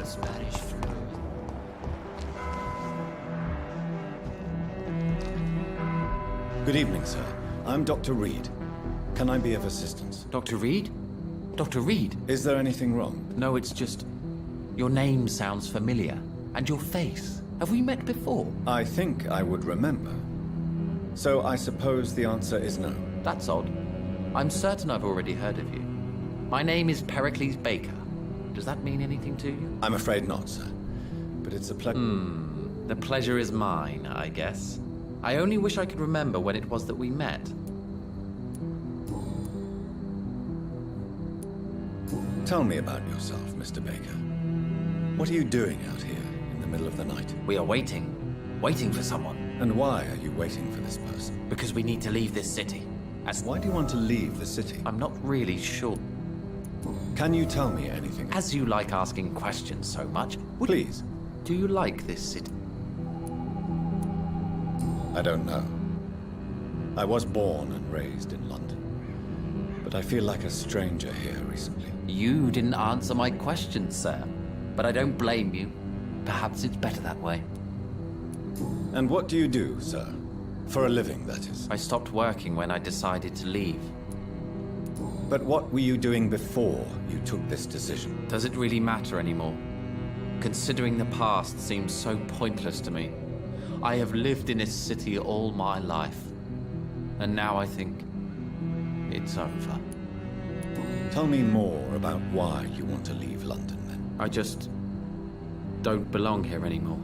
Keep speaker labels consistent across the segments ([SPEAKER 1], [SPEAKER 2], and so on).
[SPEAKER 1] Spanish flu.
[SPEAKER 2] Good evening, sir. I'm Dr. Reed. Can I be of assistance?
[SPEAKER 1] Dr. Reed? Dr. Reed?
[SPEAKER 2] Is there anything wrong?
[SPEAKER 1] No, it's just... Your name sounds familiar. And your face. Have we met before?
[SPEAKER 2] I think I would remember. So I suppose the answer is no.
[SPEAKER 1] That's odd. I'm certain I've already heard of you. My name is Pericles Baker. Does that mean anything to you?
[SPEAKER 2] I'm afraid not, sir. But it's a pleasure.
[SPEAKER 1] The pleasure is mine, I guess. I only wish I could remember when it was that we met.
[SPEAKER 2] Tell me about yourself, Mr. Baker. What are you doing out here in the middle of the night?
[SPEAKER 1] We are waiting. Waiting for someone.
[SPEAKER 2] And why are you waiting for this person?
[SPEAKER 1] Because we need to leave this city.
[SPEAKER 2] Why do you want to leave the city?
[SPEAKER 1] I'm not really sure.
[SPEAKER 2] Can you tell me anything?
[SPEAKER 1] As you like asking questions so much,
[SPEAKER 2] Please.
[SPEAKER 1] do you like this city?
[SPEAKER 2] I don't know. I was born and raised in London. But I feel like a stranger here recently.
[SPEAKER 1] You didn't answer my question, sir. But I don't blame you. Perhaps it's better that way.
[SPEAKER 2] And what do you do, sir? For a living, that is.
[SPEAKER 1] I stopped working when I decided to leave.
[SPEAKER 2] But what were you doing before you took this decision?
[SPEAKER 1] Does it really matter anymore? Considering the past seems so pointless to me. I have lived in this city all my life. And now I think it's over.
[SPEAKER 2] Tell me more about why you want to leave London, then.
[SPEAKER 1] I just don't belong here anymore.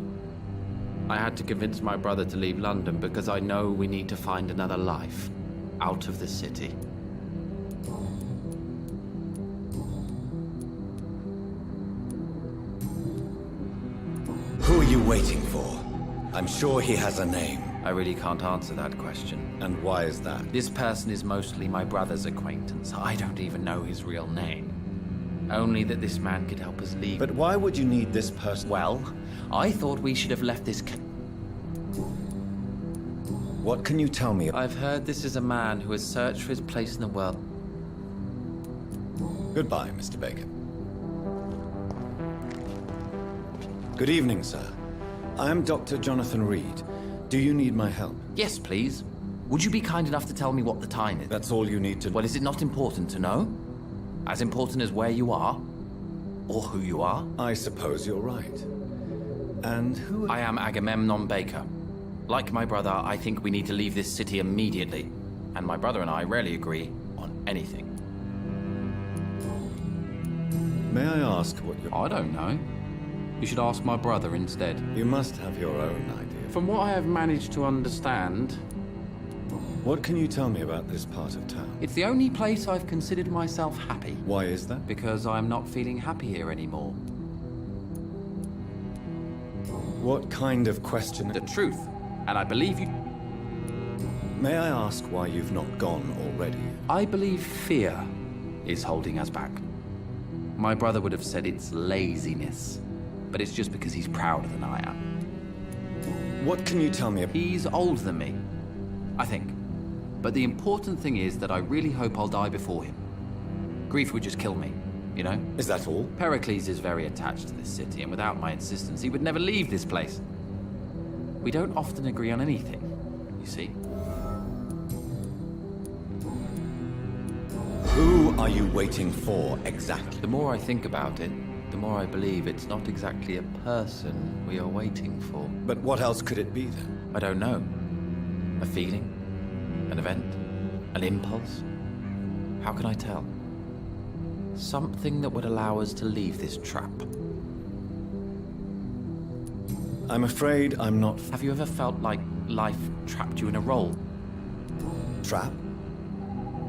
[SPEAKER 1] I had to convince my brother to leave London because I know we need to find another life out of the city.
[SPEAKER 2] Who are you waiting for? I'm sure he has a name.
[SPEAKER 1] I really can't answer that question.
[SPEAKER 2] And why is that?
[SPEAKER 1] This person is mostly my brother's acquaintance. I don't even know his real name. Only that this man could help us leave.
[SPEAKER 2] But why would you need this person?
[SPEAKER 1] Well, I thought we should have left this...
[SPEAKER 2] What can you tell me?
[SPEAKER 1] I've heard this is a man who has searched for his place in the world.
[SPEAKER 2] Goodbye, Mr. Baker. Good evening, sir. I am Dr. Jonathan Reed. Do you need my help?
[SPEAKER 1] Yes, please. Would you be kind enough to tell me what the time is?
[SPEAKER 2] That's all you need to...
[SPEAKER 1] Well, is it not important to know? As important as where you are? Or who you are?
[SPEAKER 2] I suppose you're right. And who...
[SPEAKER 1] I am Agamemnon Baker. Like my brother, I think we need to leave this city immediately. And my brother and I rarely agree on anything.
[SPEAKER 2] May I ask what you're...
[SPEAKER 1] I don't know. You should ask my brother instead.
[SPEAKER 2] You must have your own idea.
[SPEAKER 1] From what I have managed to understand,
[SPEAKER 2] What can you tell me about this part of town?
[SPEAKER 1] it's the only place I've considered myself happy.
[SPEAKER 2] Why is that?
[SPEAKER 1] Because I'm not feeling happy here anymore.
[SPEAKER 2] What kind of question...
[SPEAKER 1] The truth. And I believe you...
[SPEAKER 2] May I ask why you've not gone already?
[SPEAKER 1] I believe fear is holding us back. My brother would have said it's laziness. But it's just because he's prouder than I am.
[SPEAKER 2] What can you tell me about...
[SPEAKER 1] He's older than me, I think. But the important thing is that I really hope I'll die before him. Grief would just kill me, you know?
[SPEAKER 2] Is that all?
[SPEAKER 1] Pericles is very attached to this city, and without my insistence, he would never leave this place. We don't often agree on anything, you see.
[SPEAKER 2] Who are you waiting for, exactly?
[SPEAKER 1] The more I think about it, the more I believe it's not exactly a person we are waiting for.
[SPEAKER 2] But what else could it be, then?
[SPEAKER 1] I don't know. A feeling? An event? An impulse? How can I tell? Something that would allow us to leave this trap.
[SPEAKER 2] I'm afraid I'm not...
[SPEAKER 1] Have you ever felt like life trapped you in a role?
[SPEAKER 2] Trap?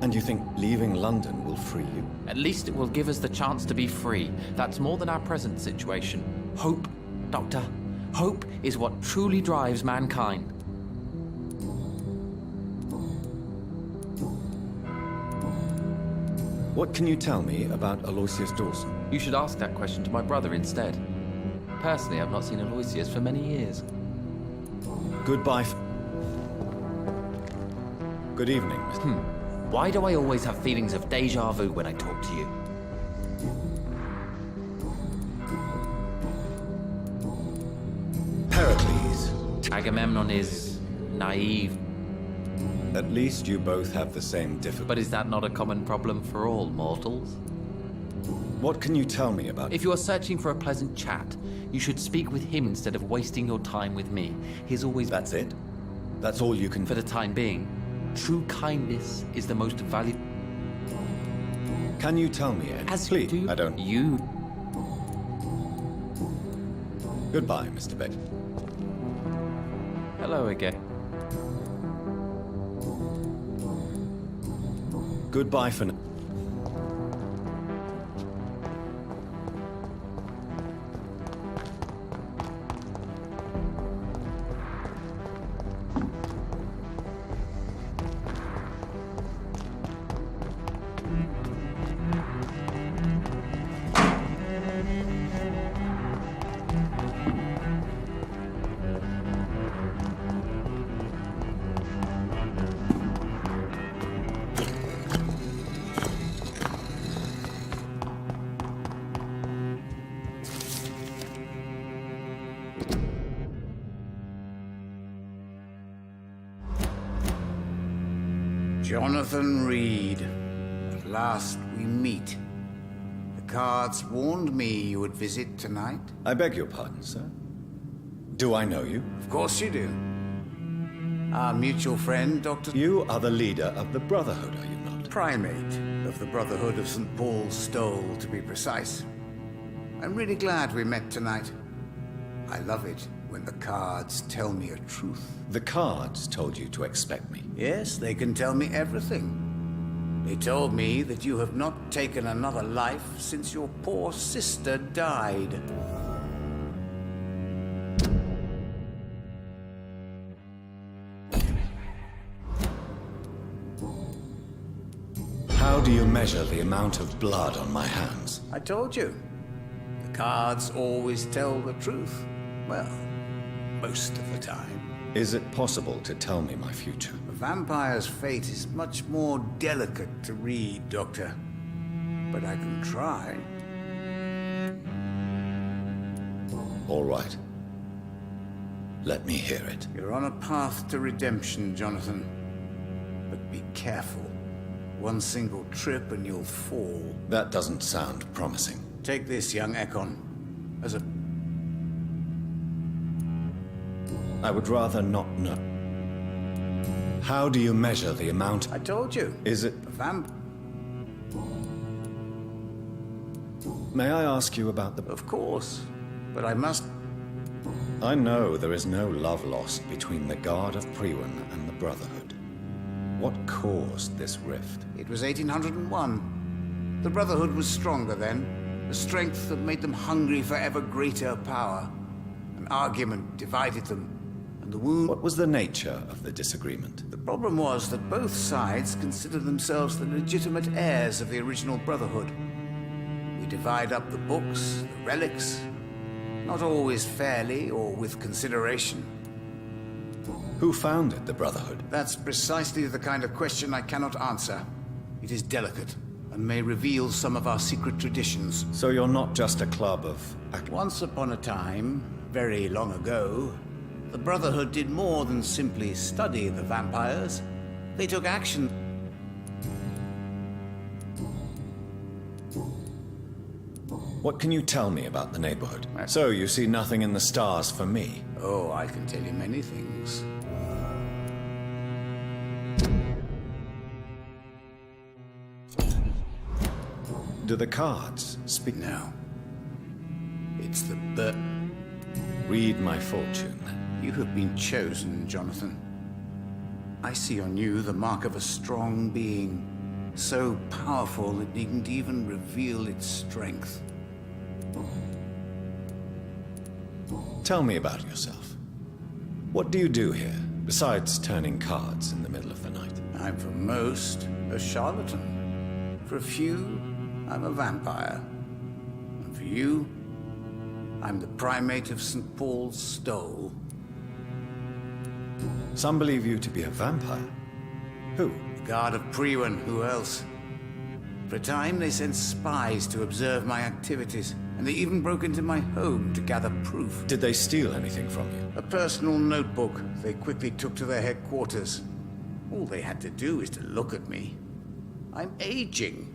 [SPEAKER 2] And you think leaving London will free you?
[SPEAKER 1] At least it will give us the chance to be free. That's more than our present situation. Hope, Doctor. Hope is what truly drives mankind.
[SPEAKER 2] What can you tell me about Aloysius Dawson?
[SPEAKER 1] You should ask that question to my brother instead. Personally, I've not seen Aloysius for many years.
[SPEAKER 2] Goodbye. Good evening, Mr.
[SPEAKER 1] Why do I always have feelings of déjà vu when I talk to you? Agamemnon is naive,
[SPEAKER 2] At least you both have the same difficulty.
[SPEAKER 1] but is that not a common problem for all mortals?
[SPEAKER 2] What can you tell me about
[SPEAKER 1] If you are searching for a pleasant chat, you should speak with him instead of wasting your time with me. He's always...
[SPEAKER 2] That's it? That's all you can...
[SPEAKER 1] For the time being, true kindness is the most valuable...
[SPEAKER 2] Can you tell me anything?
[SPEAKER 1] As
[SPEAKER 2] Please,
[SPEAKER 1] you do,
[SPEAKER 2] I don't...
[SPEAKER 1] You...
[SPEAKER 2] Goodbye, Mr. Beck.
[SPEAKER 1] Hello again.
[SPEAKER 2] Goodbye for now.
[SPEAKER 3] Jonathan Reed. At last we meet. The cards warned me you would visit tonight.
[SPEAKER 2] I beg your pardon, sir. Do I know you?
[SPEAKER 3] Of course you do. Our mutual friend, Dr.
[SPEAKER 2] You are the leader of the Brotherhood, are you not?
[SPEAKER 3] Primate of the Brotherhood of St. Paul's Stole, to be precise. I'm really glad we met tonight. I love it when the cards tell me a truth.
[SPEAKER 2] The cards told you to expect me.
[SPEAKER 3] Yes, they can tell me everything. They told me that you have not taken another life since your poor sister died.
[SPEAKER 2] How do you measure the amount of blood on my hands?
[SPEAKER 3] I told you. The cards always tell the truth. Well, most of the time.
[SPEAKER 2] Is it possible to tell me my future?
[SPEAKER 3] A vampire's fate is much more delicate to read, Doctor. But I can try.
[SPEAKER 2] All right. Let me hear it.
[SPEAKER 3] You're on a path to redemption, Jonathan. But be careful. One single trip and you'll fall.
[SPEAKER 2] That doesn't sound promising.
[SPEAKER 3] Take this, young Ekon, as a...
[SPEAKER 2] I would rather not know. How do you measure the amount?
[SPEAKER 3] I told you.
[SPEAKER 2] Is it...
[SPEAKER 3] A vamp...
[SPEAKER 2] May I ask you about the...
[SPEAKER 3] Of course. But I must...
[SPEAKER 2] I know there is no love lost between the Guard of Priwen and the Brotherhood. What caused this rift?
[SPEAKER 3] It was 1801. The Brotherhood was stronger then. A strength that made them hungry for ever greater power. An argument divided them. And the wound...
[SPEAKER 2] What was the nature of the disagreement?
[SPEAKER 3] The problem was that both sides considered themselves the legitimate heirs of the original Brotherhood. We divide up the books, the relics, not always fairly or with consideration.
[SPEAKER 2] Who founded the Brotherhood?
[SPEAKER 3] That's precisely the kind of question I cannot answer. It is delicate, and may reveal some of our secret traditions.
[SPEAKER 2] So you're not just a club of...
[SPEAKER 3] Once upon a time, very long ago, the Brotherhood did more than simply study the vampires. They took action.
[SPEAKER 2] What can you tell me about the neighborhood? So you see nothing in the stars for me?
[SPEAKER 3] Oh, I can tell you many things.
[SPEAKER 2] Do the cards speak?
[SPEAKER 3] No. It's the
[SPEAKER 2] Read my fortune, then.
[SPEAKER 3] You have been chosen, Jonathan. I see on you the mark of a strong being, so powerful it needn't even reveal its strength.
[SPEAKER 2] Tell me about yourself. What do you do here, besides turning cards in the middle of the night?
[SPEAKER 3] I'm for most a charlatan. For a few, I'm a vampire. And for you, I'm the primate of St. Paul's Stole.
[SPEAKER 2] Some believe you to be a vampire. Who?
[SPEAKER 3] The Guard of Priwen, who else? For a time, they sent spies to observe my activities, and they even broke into my home to gather proof.
[SPEAKER 2] Did they steal anything from you?
[SPEAKER 3] A personal notebook they quickly took to their headquarters. All they had to do is to look at me. I'm aging.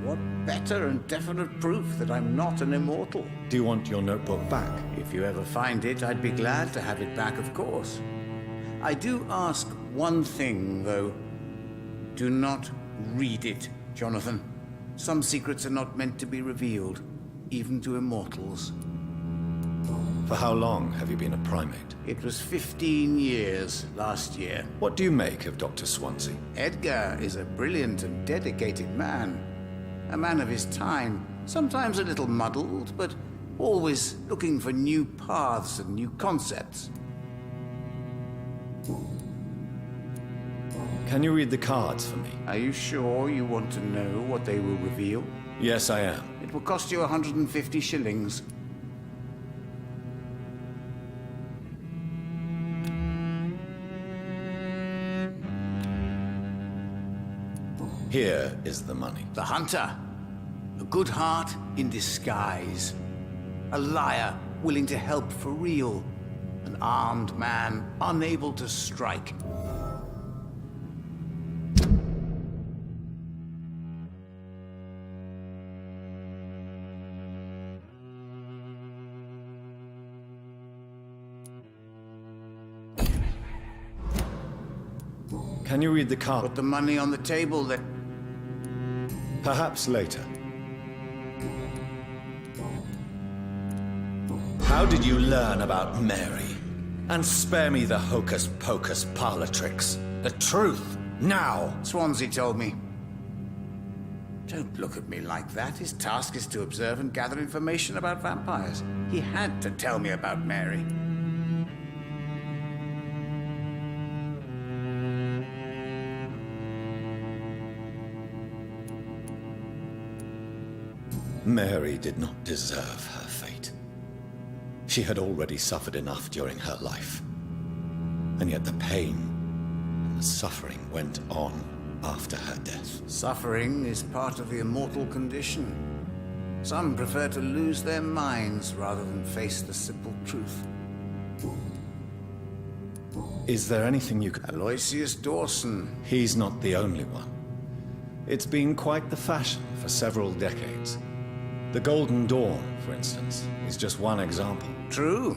[SPEAKER 3] What better and definite proof that I'm not an immortal?
[SPEAKER 2] Do you want your notebook back?
[SPEAKER 3] If you ever find it, I'd be glad to have it back, of course. I do ask one thing, though. Do not read it, Jonathan. Some secrets are not meant to be revealed, even to immortals.
[SPEAKER 2] For how long have you been a primate?
[SPEAKER 3] It was 15 years last year.
[SPEAKER 2] What do you make of Dr. Swansea?
[SPEAKER 3] Edgar is a brilliant and dedicated man. A man of his time, sometimes a little muddled, but always looking for new paths and new concepts.
[SPEAKER 2] Can you read the cards for me?
[SPEAKER 3] Are you sure you want to know what they will reveal?
[SPEAKER 2] Yes, I am.
[SPEAKER 3] It will cost you 150 shillings.
[SPEAKER 2] Here is the money.
[SPEAKER 3] The hunter. A good heart in disguise. A liar willing to help for real. An armed man unable to strike.
[SPEAKER 2] Can you read the card?
[SPEAKER 3] Put the money on the table then.
[SPEAKER 2] Perhaps later. How did you learn about Mary? And spare me the hocus-pocus parlor tricks. The truth, now!
[SPEAKER 3] Swansea told me. Don't look at me like that. His task is to observe and gather information about vampires. He had to tell me about Mary.
[SPEAKER 2] Mary did not deserve her fate. She had already suffered enough during her life. And yet the pain and the suffering went on after her death.
[SPEAKER 3] Suffering is part of the immortal condition. Some prefer to lose their minds rather than face the simple truth.
[SPEAKER 2] Is there anything you could...
[SPEAKER 3] Aloysius Dawson.
[SPEAKER 2] He's not the only one. It's been quite the fashion for several decades. The Golden Dawn, for instance, is just one example.
[SPEAKER 3] True.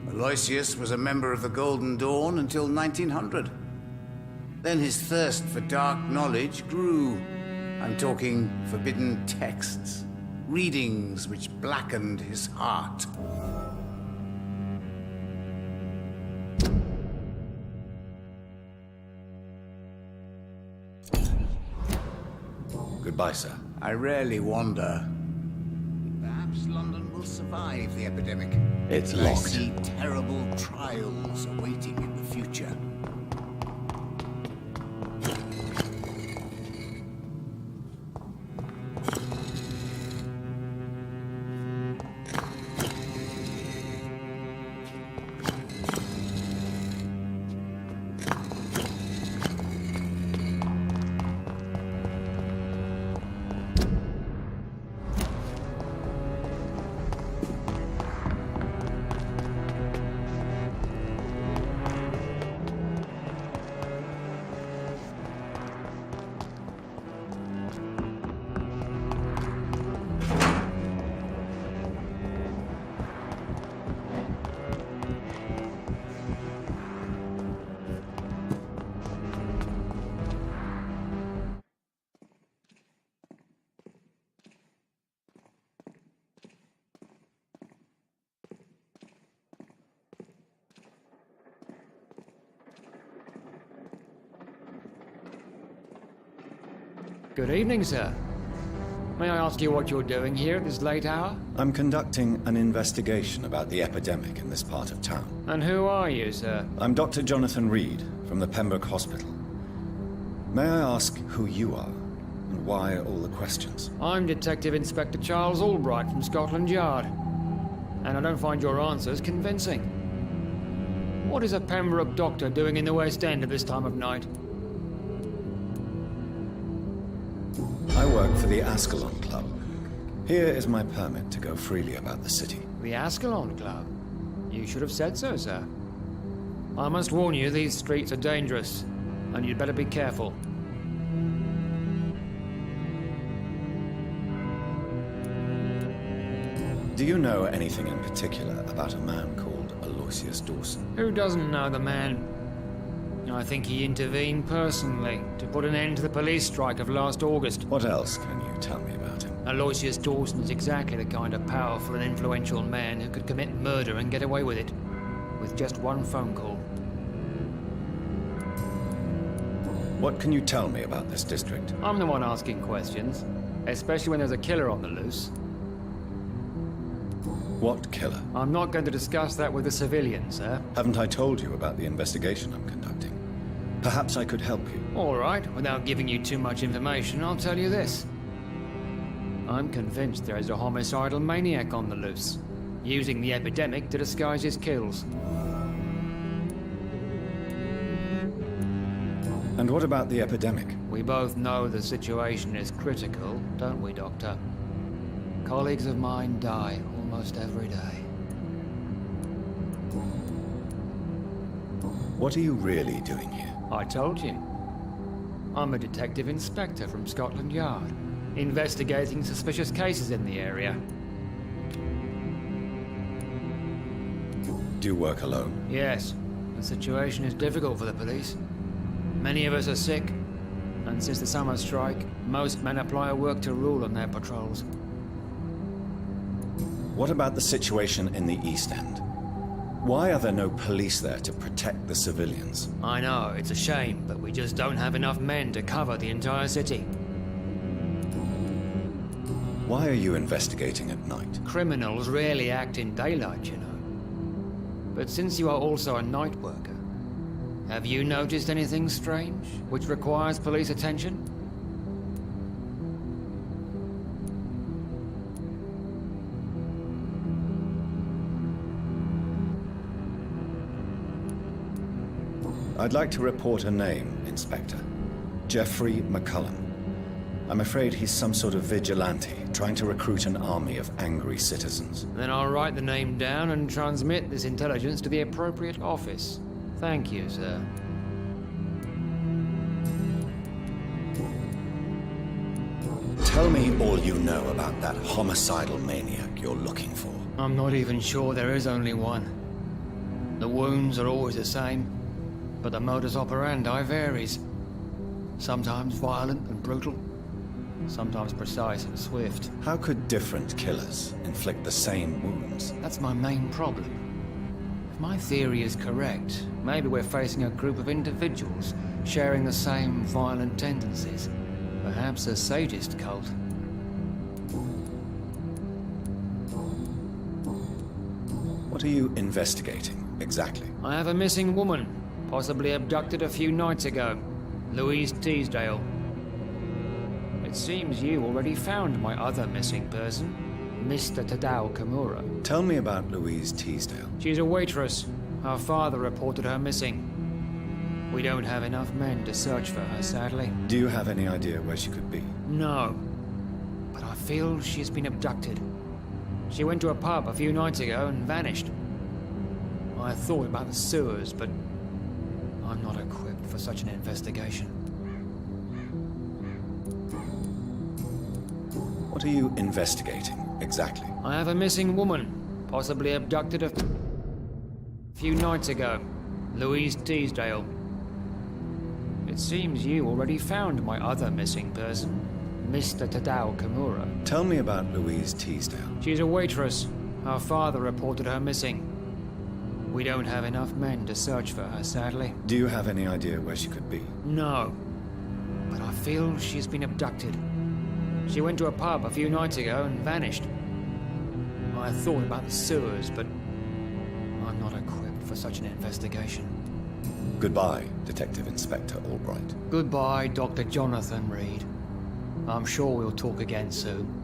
[SPEAKER 3] Aloysius was a member of the Golden Dawn until 1900. Then his thirst for dark knowledge grew. I'm talking forbidden texts, readings which blackened his heart.
[SPEAKER 2] Goodbye, sir.
[SPEAKER 3] I rarely wander. Perhaps London will survive the epidemic.
[SPEAKER 2] It's
[SPEAKER 3] I
[SPEAKER 2] locked.
[SPEAKER 3] see terrible trials awaiting in the future.
[SPEAKER 4] Good evening, sir. May I ask you what you're doing here at this late hour?
[SPEAKER 2] I'm conducting an investigation about the epidemic in this part of town.
[SPEAKER 4] And who are you, sir?
[SPEAKER 2] I'm Dr. Jonathan Reed from the Pembroke Hospital. May I ask who you are and why all the questions?
[SPEAKER 4] I'm Detective Inspector Charles Albright from Scotland Yard. And I don't find your answers convincing. What is a Pembroke doctor doing in the West End at this time of night?
[SPEAKER 2] I work for the Ascalon Club. Here is my permit to go freely about the city.
[SPEAKER 4] The Ascalon Club? You should have said so, sir. I must warn you, these streets are dangerous, and you'd better be careful.
[SPEAKER 2] Do you know anything in particular about a man called Aloysius Dawson?
[SPEAKER 4] Who doesn't know the man? I think he intervened personally to put an end to the police strike of last August.
[SPEAKER 2] What else can you tell me about him?
[SPEAKER 4] Aloysius Dawson is exactly the kind of powerful and influential man who could commit murder and get away with it, with just one phone call.
[SPEAKER 2] What can you tell me about this district?
[SPEAKER 4] I'm the one asking questions, especially when there's a killer on the loose.
[SPEAKER 2] What killer?
[SPEAKER 4] I'm not going to discuss that with the civilians, sir.
[SPEAKER 2] Haven't I told you about the investigation I'm conducting? Perhaps I could help you.
[SPEAKER 4] All right, without giving you too much information, I'll tell you this. I'm convinced there is a homicidal maniac on the loose, using the epidemic to disguise his kills.
[SPEAKER 2] And what about the epidemic?
[SPEAKER 4] We both know the situation is critical, don't we, Doctor? Colleagues of mine die almost every day.
[SPEAKER 2] What are you really doing here?
[SPEAKER 4] I told you. I'm a detective inspector from Scotland Yard, investigating suspicious cases in the area.
[SPEAKER 2] Do you work alone?
[SPEAKER 4] Yes, the situation is difficult for the police. Many of us are sick, and since the summer strike, most men apply a work-to-rule on their patrols.
[SPEAKER 2] What about the situation in the East End? Why are there no police there to protect the civilians?
[SPEAKER 4] I know, it's a shame, but we just don't have enough men to cover the entire city.
[SPEAKER 2] Why are you investigating at night?
[SPEAKER 4] Criminals rarely act in daylight, you know. But since you are also a night worker, have you noticed anything strange, which requires police attention?
[SPEAKER 2] I'd like to report a name, Inspector. Jeffrey McCullum. I'm afraid he's some sort of vigilante, trying to recruit an army of angry citizens.
[SPEAKER 4] Then I'll write the name down and transmit this intelligence to the appropriate office. Thank you, sir.
[SPEAKER 2] Tell me all you know about that homicidal maniac you're looking for.
[SPEAKER 4] I'm not even sure there is only one. The wounds are always the same, but the modus operandi varies. Sometimes violent and brutal, sometimes precise and swift.
[SPEAKER 2] How could different killers inflict the same wounds?
[SPEAKER 4] That's my main problem. If my theory is correct, maybe we're facing a group of individuals sharing the same violent tendencies. Perhaps a sadist cult.
[SPEAKER 2] What are you investigating, exactly?
[SPEAKER 4] I have a missing woman, possibly abducted a few nights ago. Louise Teasdale. It seems you already found my other missing person, Mr. Tadao Kimura.
[SPEAKER 2] Tell me about Louise Teasdale.
[SPEAKER 4] She's a waitress. Her father reported her missing. We don't have enough men to search for her, sadly.
[SPEAKER 2] Do you have any idea where she could be?
[SPEAKER 4] No. But I feel she's been abducted. She went to a pub a few nights ago and vanished. I thought about the sewers, but I'm not equipped for such an investigation.
[SPEAKER 2] What are you investigating, exactly?
[SPEAKER 4] I have a missing woman, possibly abducted a few nights ago. Louise Teasdale. It seems you already found my other missing person, Mr. Tadao Kimura.
[SPEAKER 2] Tell me about Louise Teasdale.
[SPEAKER 4] She's a waitress. Her father reported her missing. We don't have enough men to search for her, sadly.
[SPEAKER 2] Do you have any idea where she could be?
[SPEAKER 4] No. But I feel she's been abducted. She went to a pub a few nights ago and vanished. I thought about the sewers, but I'm not equipped for such an investigation.
[SPEAKER 2] Goodbye, Detective Inspector Albright.
[SPEAKER 4] Goodbye, Dr. Jonathan Reed. I'm sure we'll talk again soon.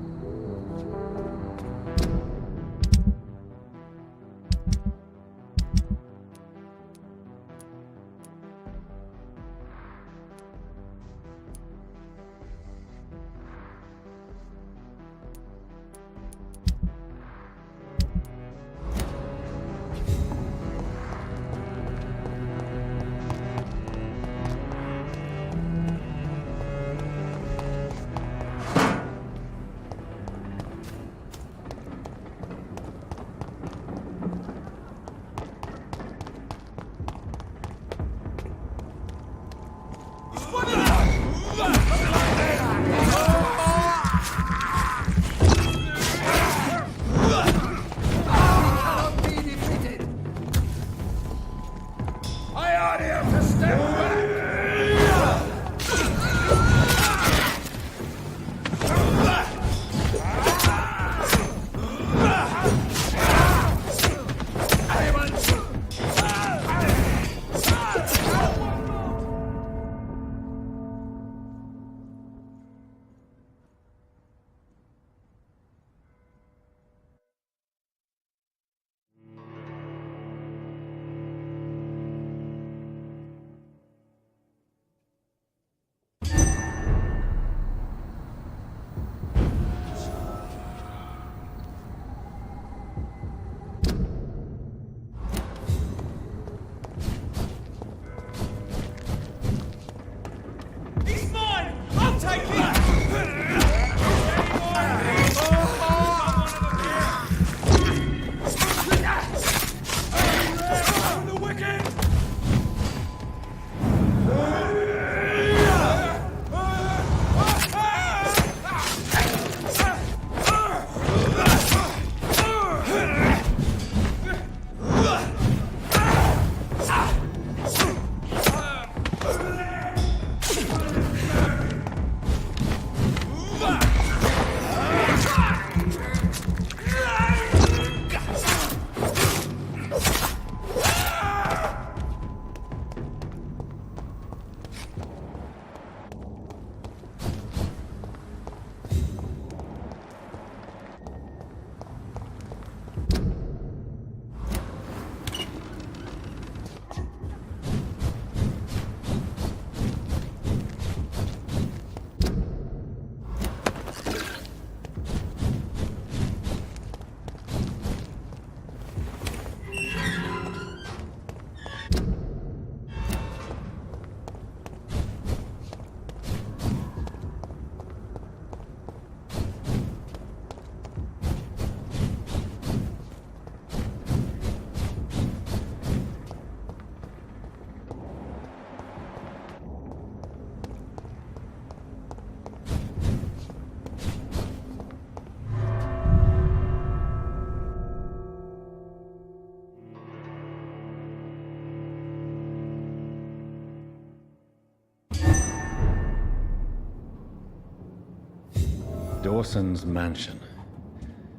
[SPEAKER 2] Corson's mansion.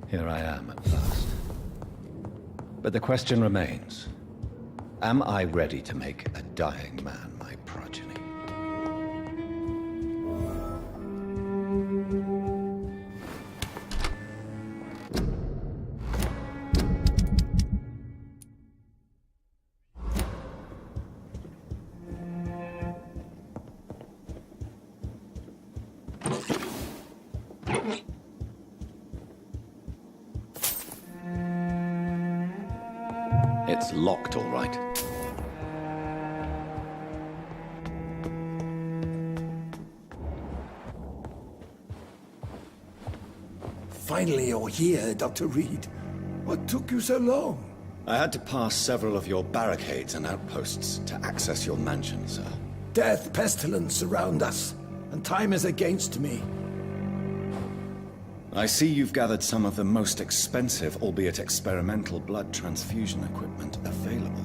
[SPEAKER 2] Here I am at last. But the question remains. Am I ready to make a dying man my progeny? It's locked, all right.
[SPEAKER 5] Finally, you're here, Dr. Reed. What took you so long?
[SPEAKER 2] I had to pass several of your barricades and outposts to access your mansion, sir.
[SPEAKER 5] Death, pestilence surround us, and time is against me.
[SPEAKER 2] I see you've gathered some of the most expensive, albeit experimental, blood transfusion equipment available.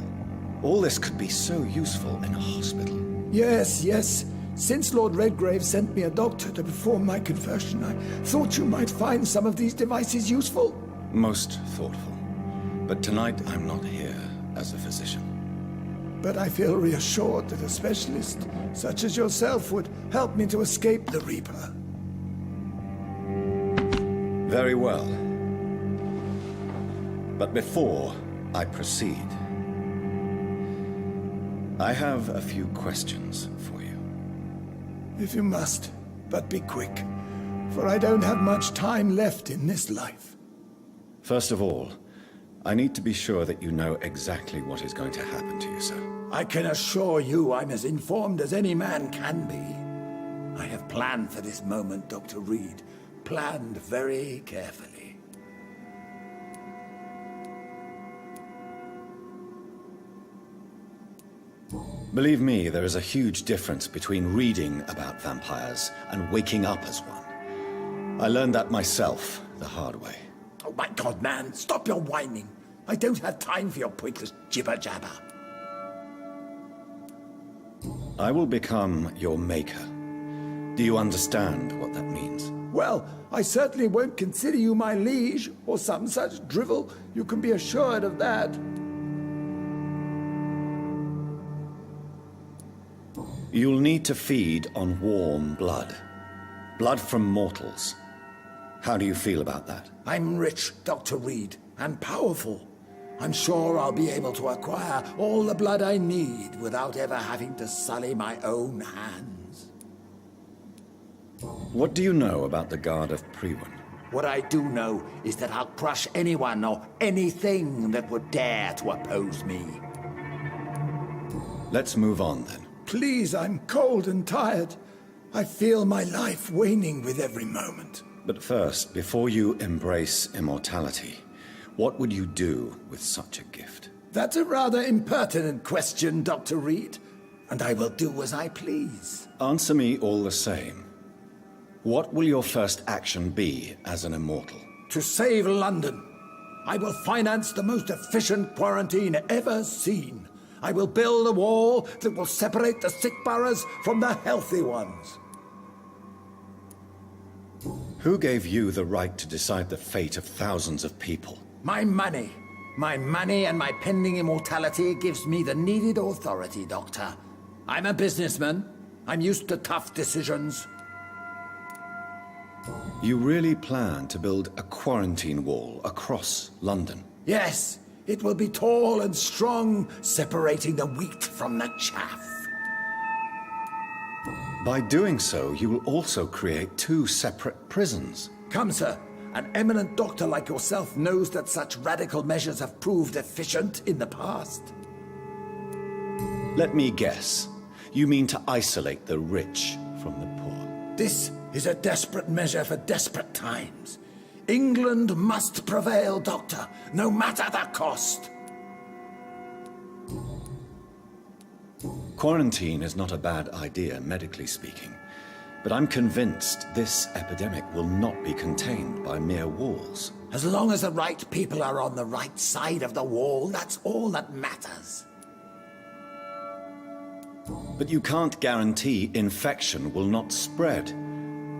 [SPEAKER 2] All this could be so useful in a hospital.
[SPEAKER 5] Yes, yes. Since Lord Redgrave sent me a doctor to perform my conversion, I thought you might find some of these devices useful.
[SPEAKER 2] Most thoughtful. But tonight I'm not here as a physician.
[SPEAKER 5] But I feel reassured that a specialist such as yourself would help me to escape the Reaper.
[SPEAKER 2] Very well. But before I proceed, I have a few questions for you.
[SPEAKER 5] If you must, but be quick, for I don't have much time left in this life.
[SPEAKER 2] First of all, I need to be sure that you know exactly what is going to happen to you, sir.
[SPEAKER 5] I can assure you I'm as informed as any man can be. I have planned for this moment, Dr. Reed. Planned very carefully.
[SPEAKER 2] Believe me, there is a huge difference between reading about vampires and waking up as one. I learned that myself the hard way.
[SPEAKER 5] Oh my God, man, stop your whining. I don't have time for your pointless jibber-jabber.
[SPEAKER 2] I will become your maker. Do you understand what that means?
[SPEAKER 5] Well, I certainly won't consider you my liege, or some such drivel. You can be assured of that.
[SPEAKER 2] You'll need to feed on warm blood. Blood from mortals. How do you feel about that?
[SPEAKER 5] I'm rich, Dr. Reed, and powerful. I'm sure I'll be able to acquire all the blood I need without ever having to sully my own hands.
[SPEAKER 2] What do you know about the Guard of Priwen?
[SPEAKER 5] What I do know is that I'll crush anyone or anything that would dare to oppose me.
[SPEAKER 2] Let's move on then.
[SPEAKER 5] Please, I'm cold and tired. I feel my life waning with every moment.
[SPEAKER 2] But first, before you embrace immortality, what would you do with such a gift?
[SPEAKER 5] That's a rather impertinent question, Dr. Reed, and I will do as I please.
[SPEAKER 2] Answer me all the same. What will your first action be as an immortal?
[SPEAKER 5] To save London, I will finance the most efficient quarantine ever seen. I will build a wall that will separate the sick boroughs from the healthy ones.
[SPEAKER 2] Who gave you the right to decide the fate of thousands of people?
[SPEAKER 5] My money. My money and my pending immortality gives me the needed authority, Doctor. I'm a businessman. I'm used to tough decisions.
[SPEAKER 2] You really plan to build a quarantine wall across London?
[SPEAKER 5] Yes, it will be tall and strong, separating the wheat from the chaff.
[SPEAKER 2] By doing so, you will also create two separate prisons.
[SPEAKER 5] Come, sir. An eminent doctor like yourself knows that such radical measures have proved efficient in the past.
[SPEAKER 2] Let me guess. You mean to isolate the rich from the poor?
[SPEAKER 5] This is a desperate measure for desperate times. England must prevail, Doctor, no matter the cost.
[SPEAKER 2] Quarantine is not a bad idea, medically speaking. But I'm convinced this epidemic will not be contained by mere walls.
[SPEAKER 5] As long as the right people are on the right side of the wall, that's all that matters.
[SPEAKER 2] But you can't guarantee infection will not spread.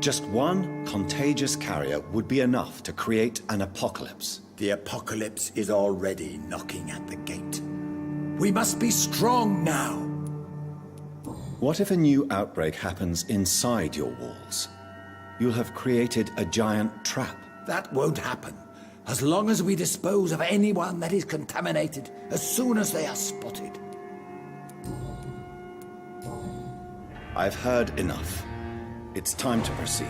[SPEAKER 2] Just one contagious carrier would be enough to create an apocalypse.
[SPEAKER 5] The apocalypse is already knocking at the gate. We must be strong now.
[SPEAKER 2] What if a new outbreak happens inside your walls? You'll have created a giant trap.
[SPEAKER 5] That won't happen. As long as we dispose of anyone that is contaminated as soon as they are spotted.
[SPEAKER 2] I've heard enough. It's time to proceed.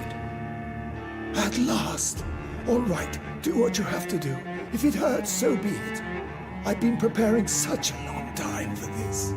[SPEAKER 5] At last. All right, do what you have to do. If it hurts, so be it. I've been preparing such a long time for this.